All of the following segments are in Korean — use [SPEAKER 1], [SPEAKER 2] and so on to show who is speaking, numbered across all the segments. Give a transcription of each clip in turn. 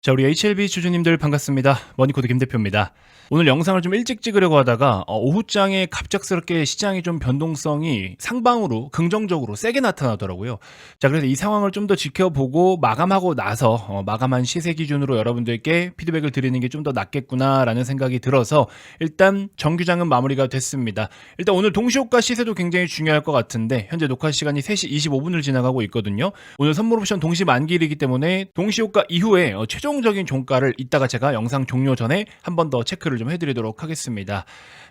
[SPEAKER 1] 자, 우리 HLB 주주님들 반갑습니다. 머니코드 김 대표입니다. 오늘 영상을 좀 일찍 찍으려고 하다가 오후장에 갑작스럽게 시장의 좀 변동성이 상방으로 긍정적으로 세게 나타나더라고요. 자, 그래서 이 상황을 좀 더 지켜보고 마감하고 나서 마감한 시세 기준으로 여러분들께 피드백을 드리는 게 좀 더 낫겠구나라는 생각이 들어서 일단 정규장은 마무리가 됐습니다. 일단 오늘 동시호가 시세도 굉장히 중요할 것 같은데 현재 녹화 시간이 3시 25분을 지나가고 있거든요. 오늘 선물 옵션 동시 만기일이기 때문에 동시호가 이후에 최종적인 종가를 이따가 제가 영상 종료 전에 한 번 더 체크를 좀 해드리도록 하겠습니다.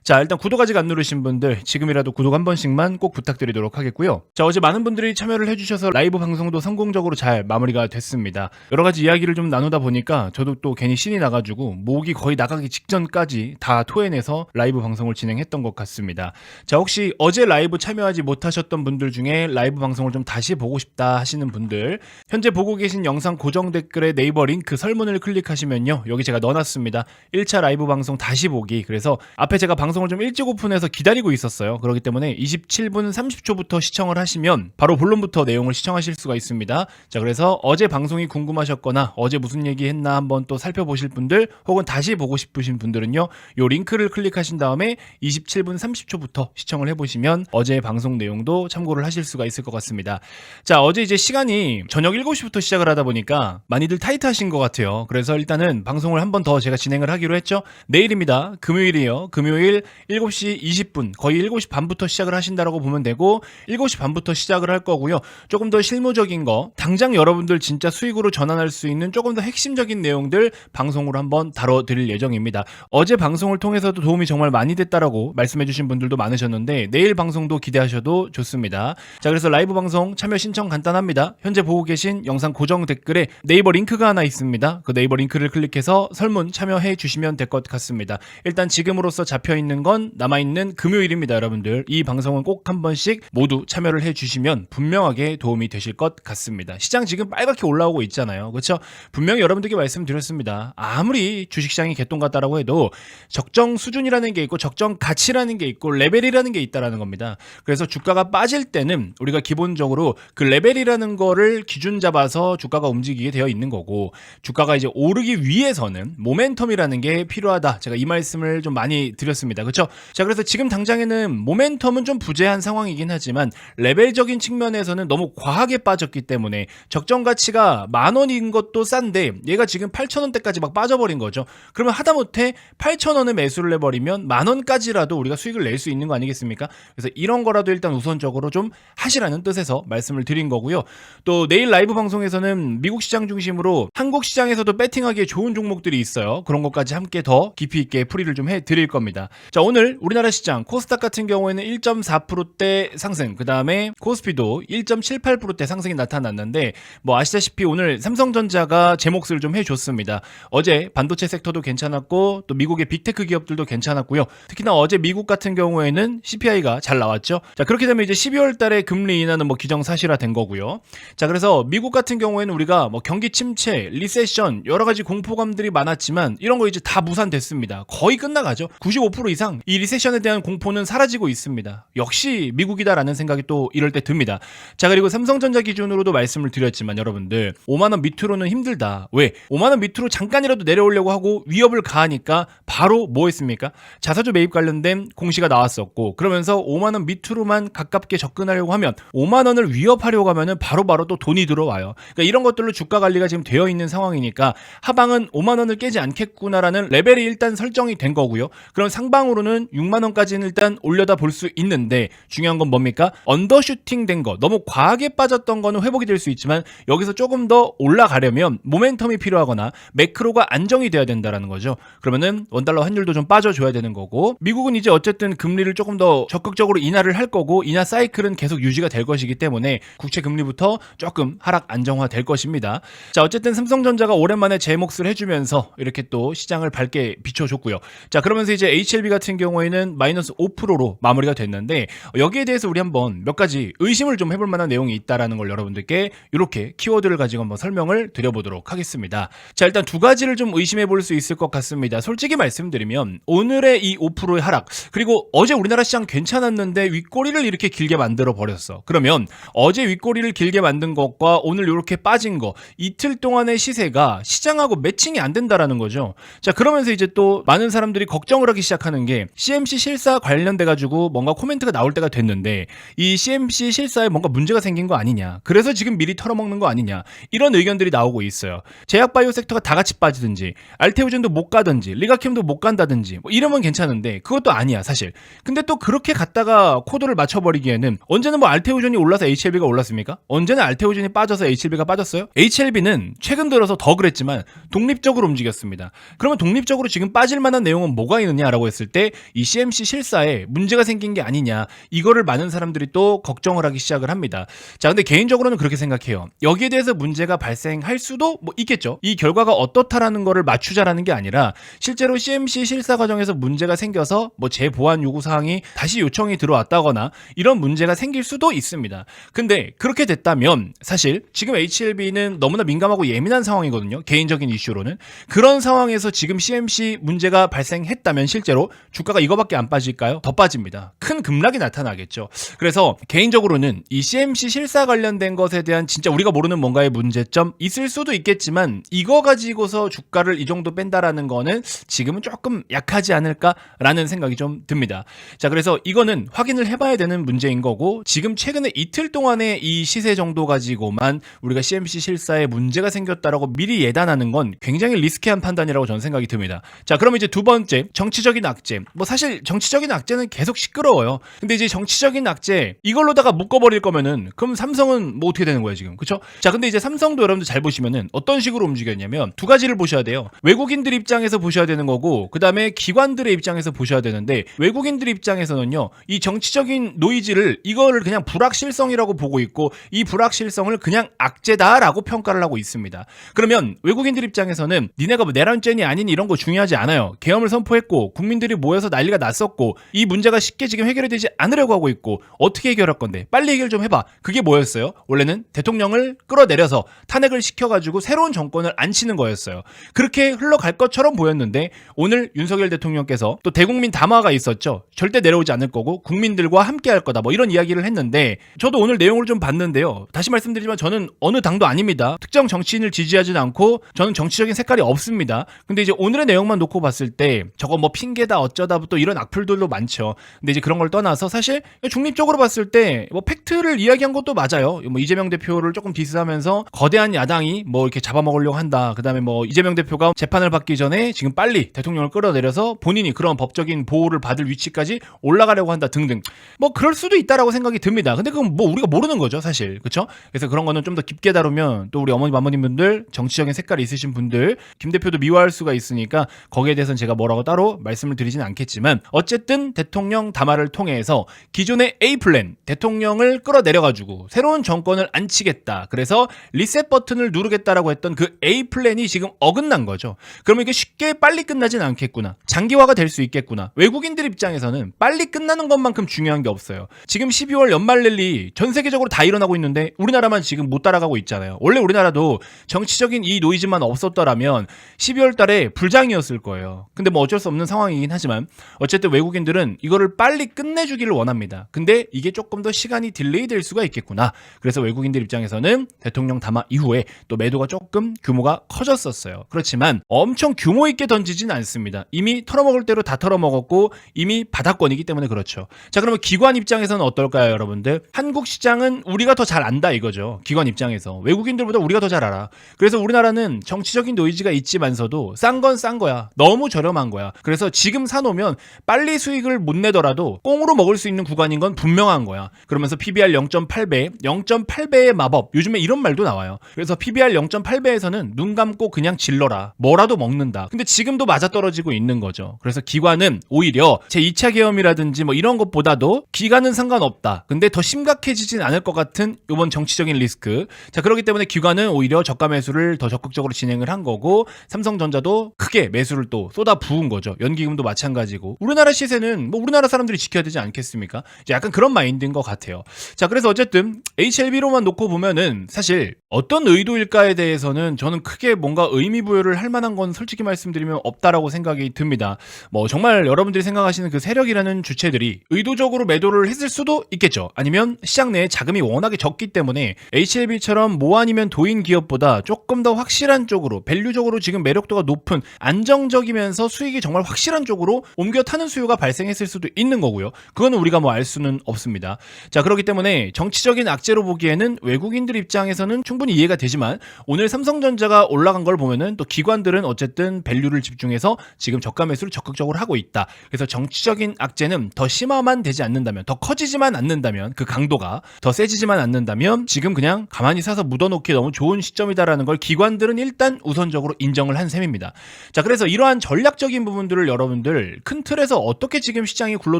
[SPEAKER 1] 자, 일단 구독 아직 안 누르신 분들 지금이라도 구독 한 번씩만 꼭 부탁드리도록 하겠고요. 자, 어제 많은 분들이 참여를 해주셔서 라이브 방송도 성공적으로 잘 마무리가 됐습니다. 여러 가지 이야기를 좀 나누다 보니까 저도 또 괜히 신이 나가지고 목이 거의 나가기 직전까지 다 토해내서 라이브 방송을 진행했던 것 같습니다. 자, 혹시 어제 라이브 참여하지 못하셨던 분들 중에 라이브 방송을 좀 다시 보고 싶다 하시는 분들, 현재 보고 계신 영상 고정 댓글에 네이버 링크 설문을 클릭하시면요, 여기 제가 넣어놨습니다. 1차 라이브 방송 다시 보기. 그래서 앞에 제가 방송을 좀 일찍 오픈해서 기다리고 있었어요. 그렇기 때문에 27분 30초부터 시청을 하시면 바로 본론부터 내용을 시청하실 수가 있습니다. 자, 그래서 어제 방송이 궁금하셨거나 어제 무슨 얘기 했나 한번 또 살펴보실 분들, 혹은 다시 보고 싶으신 분들은요, 요 링크를 클릭하신 다음에 27분 30초부터 시청을 해보시면 어제 방송 내용도 참고를 하실 수가 있을 것 같습니다. 자, 어제 이제 시간이 저녁 7시부터 시작을 하다 보니까 많이들 타이트하신 것 같아요. 그래서 일단은 방송을 한 번 더 제가 진행을 하기로 했죠. 내일입니다. 금요일이에요. 금요일 7시 20분, 거의 7시 반부터 시작을 하신다라고 보면 되고, 7시 반부터 시작을 할 거고요. 조금 더 실무적인 거, 당장 여러분들 진짜 수익으로 전환할 수 있는 조금 더 핵심적인 내용들 방송으로 한번 다뤄드릴 예정입니다. 어제 방송을 통해서도 도움이 정말 많이 됐다라고 말씀해주신 분들도 많으셨는데 내일 방송도 기대하셔도 좋습니다. 자, 그래서 라이브 방송 참여 신청 간단합니다. 현재 보고 계신 영상 고정 댓글에 네이버 링크가 하나 있습니다. 그 네이버 링크를 클릭해서 설문 참여해 주시면 될 것 같습니다. 일단 지금으로서 잡혀있는 건 남아있는 금요일입니다. 여러분들 이 방송은 꼭 한 번씩 모두 참여를 해주시면 분명하게 도움이 되실 것 같습니다. 시장 지금 빨갛게 올라오고 있잖아요. 그렇죠? 분명히 여러분들께 말씀드렸습니다. 아무리 주식시장이 개똥 같다라고 해도 적정 수준이라는 게 있고 적정 가치라는 게 있고 레벨이라는 게 있다라는 겁니다. 그래서 주가가 빠질 때는 우리가 기본적으로 그 레벨이라는 거를 기준 잡아서 주가가 움직이게 되어 있는 거고, 주가가 이제 오르기 위해서는 모멘텀이라는 게 필요하다. 제가 이 말씀을 좀 많이 드렸습니다. 그렇죠? 자, 그래서 지금 당장에는 모멘텀은 좀 부재한 상황이긴 하지만 레벨적인 측면에서는 너무 과하게 빠졌기 때문에 적정 가치가 10,000원인 것도 싼데 얘가 지금 8,000원대까지 막 빠져버린 거죠. 그러면 하다못해 8,000원에 매수를 해버리면 10,000원까지라도 우리가 수익을 낼 수 있는 거 아니겠습니까? 그래서 이런 거라도 일단 우선적으로 좀 하시라는 뜻에서 말씀을 드린 거고요. 또 내일 라이브 방송에서는 미국 시장 중심으로 한국 시장에서도 배팅하기에 좋은 종목들이 있어요. 그런 것까지 함께 더 깊이 있게 풀이를 좀 해드릴 겁니다. 자, 오늘 우리나라 시장 코스닥 같은 경우에는 1.4%대 상승, 그 다음에 코스피도 1.78%대 상승이 나타났는데, 뭐 아시다시피 오늘 삼성전자가 제 몫을 좀 해줬습니다. 어제 반도체 섹터도 괜찮았고 또 미국의 빅테크 기업들도 괜찮았고요. 특히나 어제 미국 같은 경우에는 CPI가 잘 나왔죠. 자, 그렇게 되면 이제 12월 달에 금리 인하는 뭐 기정사실화 된 거고요. 자, 그래서 미국 같은 경우에는 우리가 뭐 경기 침체, 리세션 여러 가지 공포감들이 많았지만 이런 거 이제 다 무산됐습니다. 거의 끝나가죠. 95% 이상 이 리세션에 대한 공포는 사라지고 있습니다. 역시 미국이다라는 생각이 또 이럴 때 듭니다. 자, 그리고 삼성전자 기준으로도 말씀을 드렸지만 여러분들 5만원 밑으로는 힘들다. 왜? 5만원 밑으로 잠깐이라도 내려오려고 하고 위협을 가하니까 바로 뭐 했습니까? 자사주 매입 관련된 공시가 나왔었고, 그러면서 5만원 밑으로만 가깝게 접근하려고 하면 5만원을 위협하려고 하면은 바로바로 또 돈이 들어와요. 그러니까 이런 것들로 주가 관리가 지금 되어 있는 상황이니까 하방은 5만원을 깨지 않겠구나라는 레벨이 일단 설정이 된 거고요. 그럼 상방으로는 6만원까지는 일단 올려다 볼 수 있는데 중요한 건 뭡니까? 언더슈팅 된 거, 너무 과하게 빠졌던 거는 회복이 될 수 있지만 여기서 조금 더 올라가려면 모멘텀이 필요하거나 매크로가 안정이 돼야 된다라는 거죠. 그러면은 원달러 환율도 좀 빠져줘야 되는 거고, 미국은 이제 어쨌든 금리를 조금 더 적극적으로 인하를 할 거고 인하 사이클은 계속 유지가 될 것이기 때문에 국채 금리부터 조금 하락 안정화 될 것입니다. 자, 어쨌든 삼성전자가 오랜만에 제 몫을 해주면서 이렇게 또 시장을 밝게 비춰줬고요. 자, 그러면서 이제 HLB 같은 경우에는 마이너스 5%로 마무리가 됐는데, 여기에 대해서 우리 한번 몇 가지 의심을 좀 해볼 만한 내용이 있다라는 걸 여러분들께 이렇게 키워드를 가지고 한번 설명을 드려보도록 하겠습니다. 자, 일단 두 가지를 좀 의심해 볼 수 있을 것 같습니다. 솔직히 말씀드리면 오늘의 이 5%의 하락, 그리고 어제 우리나라 시장 괜찮았는데 윗꼬리를 이렇게 길게 만들어 버렸어. 그러면 어제 윗꼬리를 길게 만든 것과 오늘 이렇게 빠진 거, 이틀 동안의 시세가 문제가 시장하고 매칭이 안 된다라는 거죠. 자, 그러면서 이제 또 많은 사람들이 걱정을 하기 시작하는 게 CMC 실사 관련돼 가지고 뭔가 코멘트가 나올 때가 됐는데 이 CMC 실사에 뭔가 문제가 생긴 거 아니냐. 그래서 지금 미리 털어먹는 거 아니냐. 이런 의견들이 나오고 있어요. 제약바이오 섹터가 다 같이 빠지든지 알테오젠도 못 가든지 리가캠도 못 간다든지 뭐 이러면 괜찮은데 그것도 아니야 사실. 근데 또 그렇게 갔다가 코드를 맞춰버리기에는 언제는 뭐 알테오젠이 올라서 HLB가 올랐습니까? 언제는 알테오젠이 빠져서 HLB가 빠졌어요? HLB는 최근 들어서 더 그랬지만 독립적으로 움직였습니다. 그러면 독립적으로 지금 빠질 만한 내용은 뭐가 있느냐라고 했을 때 이 CMC 실사에 문제가 생긴 게 아니냐. 이거를 많은 사람들이 또 걱정을 하기 시작을 합니다. 자, 근데 개인적으로는 그렇게 생각해요. 여기에 대해서 문제가 발생할 수도 뭐 있겠죠. 이 결과가 어떻다라는 거를 맞추자라는 게 아니라 실제로 CMC 실사 과정에서 문제가 생겨서 뭐 재보안 요구 사항이 다시 요청이 들어왔다거나 이런 문제가 생길 수도 있습니다. 근데 그렇게 됐다면 사실 지금 HLB는 너무나 민감하고 예민한 상황이거든요. 개인적인 이슈로는. 그런 상황에서 지금 CMC 문제가 발생했다면 실제로 주가가 이거밖에 안 빠질까요? 더 빠집니다. 큰 급락이 나타나겠죠. 그래서 개인적으로는 이 CMC 실사 관련된 것에 대한 진짜 우리가 모르는 뭔가의 문제점 있을 수도 있겠지만 이거 가지고서 주가를 이 정도 뺀다라는 거는 지금은 조금 약하지 않을까라는 생각이 좀 듭니다. 자, 그래서 이거는 확인을 해봐야 되는 문제인 거고 지금 최근에 이틀 동안의 이 시세 정도 가지고만 우리가 CMC 실사에 문제가 생겼다라고 미리 예단하는 건 굉장히 리스키한 판단이라고 저는 생각이 듭니다. 자, 그럼 이제 두 번째 정치적인 악재. 뭐 사실 정치적인 악재는 계속 시끄러워요. 근데 이제 정치적인 악재 이걸로다가 묶어버릴 거면은 그럼 삼성은 뭐 어떻게 되는 거예요 지금, 그쵸? 자, 근데 이제 삼성도 여러분들 잘 보시면은 어떤 식으로 움직였냐면 두 가지를 보셔야 돼요. 외국인들 입장에서 보셔야 되는 거고 그 다음에 기관들의 입장에서 보셔야 되는데 외국인들 입장에서는요 이 정치적인 노이즈를 이거를 그냥 불확실성이라고 보고 있고 이 불확실성을 그냥 악재다라고 평가를 하고 있습니다. 그러면 외국인들 입장에서는 니네가 뭐 내란죄니 아니니 이런 거 중요하지 않아요. 계엄을 선포했고 국민들이 모여서 난리가 났었고 이 문제가 쉽게 지금 해결이 되지 않으려고 하고 있고 어떻게 해결할 건데 빨리 해결 좀 해봐. 그게 뭐였어요? 원래는 대통령을 끌어내려서 탄핵을 시켜가지고 새로운 정권을 앉히는 거였어요. 그렇게 흘러갈 것처럼 보였는데 오늘 윤석열 대통령께서 또 대국민 담화가 있었죠. 절대 내려오지 않을 거고 국민들과 함께 할 거다 뭐 이런 이야기를 했는데 저도 오늘 내용을 좀 봤는데요. 다시 말씀드리지만 저는 어느 당도 아닙니다. 특정 정치인을 지지하지는 않고 저는 정치적인 색깔이 없습니다. 근데 이제 오늘의 내용만 놓고 봤을 때 저거 뭐 핑계다 어쩌다 또 이런 악플들도 많죠. 근데 이제 그런 걸 떠나서 사실 중립적으로 봤을 때 뭐 팩트를 이야기한 것도 맞아요. 뭐 이재명 대표를 조금 디스하면서 거대한 야당이 뭐 이렇게 잡아먹으려고 한다. 그다음에 뭐 이재명 대표가 재판을 받기 전에 지금 빨리 대통령을 끌어내려서 본인이 그런 법적인 보호를 받을 위치까지 올라가려고 한다 등등. 뭐 그럴 수도 있다라고 생각이 듭니다. 근데 그건 뭐 우리가 모르는 거죠, 사실. 그렇죠? 그래서 그런 거는 좀 더 깊게 다루면 또 우리 어머님 아버님분들 정치적인 색깔이 있으신 분들 김 대표도 미워할 수가 있으니까 거기에 대해서는 제가 뭐라고 따로 말씀을 드리진 않겠지만 어쨌든 대통령 담화를 통해서 기존의 A 플랜 대통령을 끌어내려가지고 새로운 정권을 앉히겠다. 그래서 리셋 버튼을 누르겠다라고 했던 그 A 플랜이 지금 어긋난 거죠. 그러면 이게 쉽게 빨리 끝나진 않겠구나. 장기화가 될 수 있겠구나. 외국인들 입장에서는 빨리 끝나는 것만큼 중요한 게 없어요. 지금 12월 연말 랠리 전 세계적으로 다 일어나고 있는데 우리나라만 지금 못 따라가고 있잖아요. 원래 우리나라도 정치적인 이 노이즈만 없었더라면 12월 달에 불장이었을 거예요. 근데 뭐 어쩔 수 없는 상황이긴 하지만 어쨌든 외국인들은 이거를 빨리 끝내주기를 원합니다. 근데 이게 조금 더 시간이 딜레이 될 수가 있겠구나. 그래서 외국인들 입장에서는 대통령 담화 이후에 또 매도가 조금 규모가 커졌었어요. 그렇지만 엄청 규모 있게 던지진 않습니다. 이미 털어먹을 대로 다 털어먹었고 이미 바닥권이기 때문에 그렇죠. 자, 그러면 기관 입장에서는 어떨까요, 여러분들? 한국 시장은 우리가 더 잘 안다 이거죠. 기관 입장에서. 외국인들보다 우리가 더 잘 알아. 그래서 우리나라는 정치적인 노이즈가 있지만서도 싼 건 싼 거야. 너무 저렴한 거야. 그래서 지금 사놓으면 빨리 수익을 못 내더라도 꽁으로 먹을 수 있는 구간인 건 분명한 거야. 그러면서 PBR 0.8배, 0.8배의 마법. 요즘에 이런 말도 나와요. 그래서 PBR 0.8배에서는 눈 감고 그냥 질러라. 뭐라도 먹는다. 근데 지금도 맞아떨어지고 있는 거죠. 그래서 기관은 오히려 제 2차 계엄이라든지 뭐 이런 것보다도 기간은 상관없다. 근데 더 심각해지진 않을 것 같은 이번 정치적인 리스크. 자, 그렇기 때문에 기관은 오히려 저가 매수를 더 적극적으로 진행을 한 거고 삼성전자도 크게 매수를 또 쏟아 부은 거죠. 연기금도 마찬가지고. 우리나라 시세는 뭐 우리나라 사람들이 지켜야 되지 않겠습니까? 이제 약간 그런 마인드인 것 같아요. 자, 그래서 어쨌든 HLB로만 놓고 보면은 사실 어떤 의도일까에 대해서는 저는 크게 뭔가 의미 부여를 할 만한 건 솔직히 말씀드리면 없다라고 생각이 듭니다. 뭐 정말 여러분들이 생각하시는 그 세력이라는 주체들이 의도적으로 매도를 했을 수도 있겠죠. 아니면 시장 내에 자금이 워낙에 적기 때문에 HLB처럼 모 아니면 도인 기업보다 조금 더 확실한 쪽으로 밸류적으로 지금 매력도가 높은 안정적이면서 수익이 정말 확실한 쪽으로 옮겨 타는 수요가 발생했을 수도 있는 거고요. 그거는 우리가 뭐 알 수는 없습니다. 자, 그렇기 때문에 정치적인 악재로 보기에는 외국인들 입장에서는 충분히 이해가 되지만 오늘 삼성전자가 올라간 걸 보면은 또 기관들은 어쨌든 밸류를 집중해서 지금 저가 매수를 적극적으로 하고 있다. 그래서 정치적인 악재는 더 심화만 되지 않는다면, 더 커지지만 않는다면, 그 강도가 더 세지지만 않는다면 지금 그냥 가만히 사서 묻어놓기 너무 좋은 시점이다라는 걸 기관들은 일단 우선적으로 인정을 한 셈입니다. 자, 그래서 이러한 전략적인 부분들을 여러분들 큰 틀에서 어떻게 지금 시장이 굴러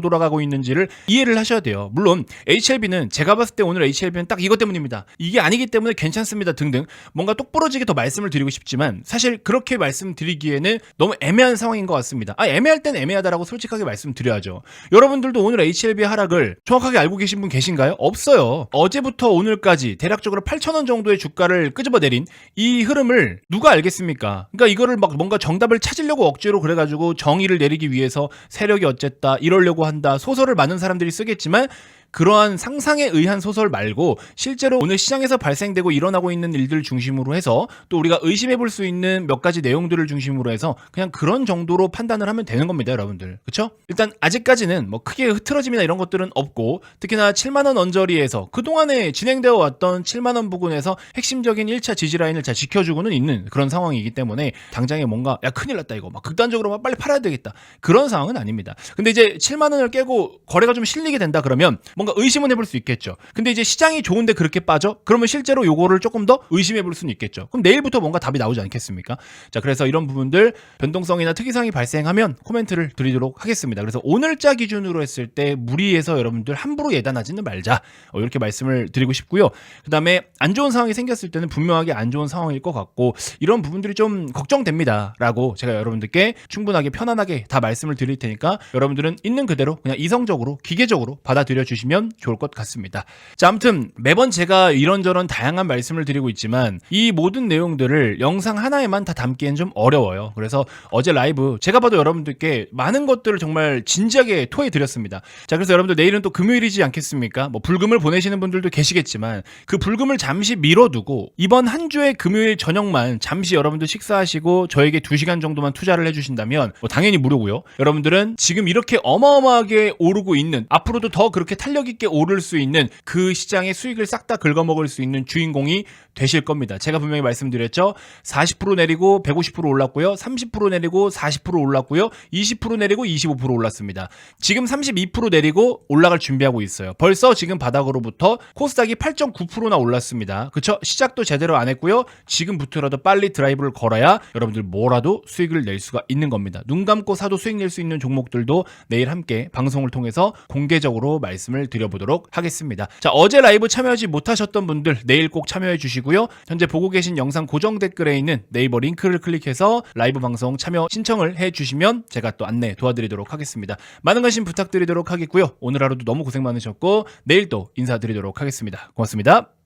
[SPEAKER 1] 돌아가고 있는지를 이해를 하셔야 돼요. 물론 HLB는 제가 봤을 때 오늘 HLB는 딱 이것 때문입니다. 이게 아니기 때문에 괜찮습니다 등등 뭔가 똑부러지게 더 말씀을 드리고 싶지만 사실 그렇게 말씀드리기에는 너무 애매한 상황인 것 같습니다. 애매할 땐 애매하다라고 솔직하게 말씀드려야죠. 여러분들도 오늘 HLB 하락을 정확하게 알고 계신 분 계신가요? 없어요. 어제부터 오늘까지 대략적으로 8,000원 정도의 주가를 끄집어내린 이 흐름을 누가 알겠습니까? 그러니까 이거를 막 뭔가 정답을 찾으려고 억지로 그래가지고 정의를 내리기 위해서 세력이 어쨌다 이러려고 한다 소설을 많은 사람들이 쓰겠지만 그러한 상상에 의한 소설 말고 실제로 오늘 시장에서 발생되고 일어나고 있는 일들 중심으로 해서 또 우리가 의심해 볼 수 있는 몇 가지 내용들을 중심으로 해서 그냥 그런 정도로 판단을 하면 되는 겁니다, 여러분들. 그쵸? 일단 아직까지는 뭐 크게 흐트러짐이나 이런 것들은 없고 특히나 7만원 언저리에서 그동안에 진행되어 왔던 7만원 부근에서 핵심적인 1차 지지 라인을 잘 지켜주고는 있는 그런 상황이기 때문에 당장에 뭔가 야 큰일 났다 이거 막 극단적으로 막 빨리 팔아야 되겠다 그런 상황은 아닙니다. 근데 이제 7만원을 깨고 거래가 좀 실리게 된다 그러면 뭔가 의심은 해볼 수 있겠죠. 근데 이제 시장이 좋은데 그렇게 빠져? 그러면 실제로 요거를 조금 더 의심해 볼 수는 있겠죠. 그럼 내일부터 뭔가 답이 나오지 않겠습니까? 자, 그래서 이런 부분들 변동성이나 특이사항이 발생하면 코멘트를 드리도록 하겠습니다. 그래서 오늘자 기준으로 했을 때 무리해서 여러분들 함부로 예단하지는 말자. 이렇게 말씀을 드리고 싶고요. 그 다음에 안 좋은 상황이 생겼을 때는 분명하게 안 좋은 상황일 것 같고 이런 부분들이 좀 걱정됩니다. 라고 제가 여러분들께 충분하게 편안하게 다 말씀을 드릴 테니까 여러분들은 있는 그대로 그냥 이성적으로 기계적으로 받아들여 주시면 좋을 것 같습니다. 자, 아무튼 매번 제가 이런저런 다양한 말씀을 드리고 있지만 이 모든 내용들을 영상 하나에만 다 담기엔 좀 어려워요. 그래서 어제 라이브 제가 봐도 여러분들께 많은 것들을 정말 진지하게 토해 드렸습니다. 자, 그래서 여러분들 내일은 또 금요일이지 않겠습니까? 뭐 불금을 보내시는 분들도 계시겠지만 그 불금을 잠시 미뤄두고 이번 한 주의 금요일 저녁만 잠시 여러분들 식사하시고 저에게 2시간 정도만 투자를 해주신다면 뭐 당연히 무료고요. 여러분들은 지금 이렇게 어마어마하게 오르고 있는 앞으로도 더 그렇게 탄력 있게 오를 수 있는 그 시장의 수익을 싹 다 긁어먹을 수 있는 주인공이 되실 겁니다. 제가 분명히 말씀드렸죠. 40% 내리고 150% 올랐고요. 30% 내리고 40% 올랐고요. 20% 내리고 25% 올랐습니다. 지금 32% 내리고 올라갈 준비하고 있어요. 벌써 지금 바닥으로부터 코스닥이 8.9%나 올랐습니다. 그쵸? 시작도 제대로 안 했고요. 지금부터라도 빨리 드라이브를 걸어야 여러분들 뭐라도 수익을 낼 수가 있는 겁니다. 눈 감고 사도 수익 낼 수 있는 종목들도 내일 함께 방송을 통해서 공개적으로 말씀을 드려보도록 하겠습니다. 자, 어제 라이브 참여하지 못하셨던 분들 내일 꼭 참여해 주시고요. 현재 보고 계신 영상 고정 댓글에 있는 네이버 링크를 클릭해서 라이브 방송 참여 신청을 해 주시면 제가 또 안내 도와드리도록 하겠습니다. 많은 관심 부탁드리도록 하겠고요. 오늘 하루도 너무 고생 많으셨고 내일 또 인사드리도록 하겠습니다. 고맙습니다.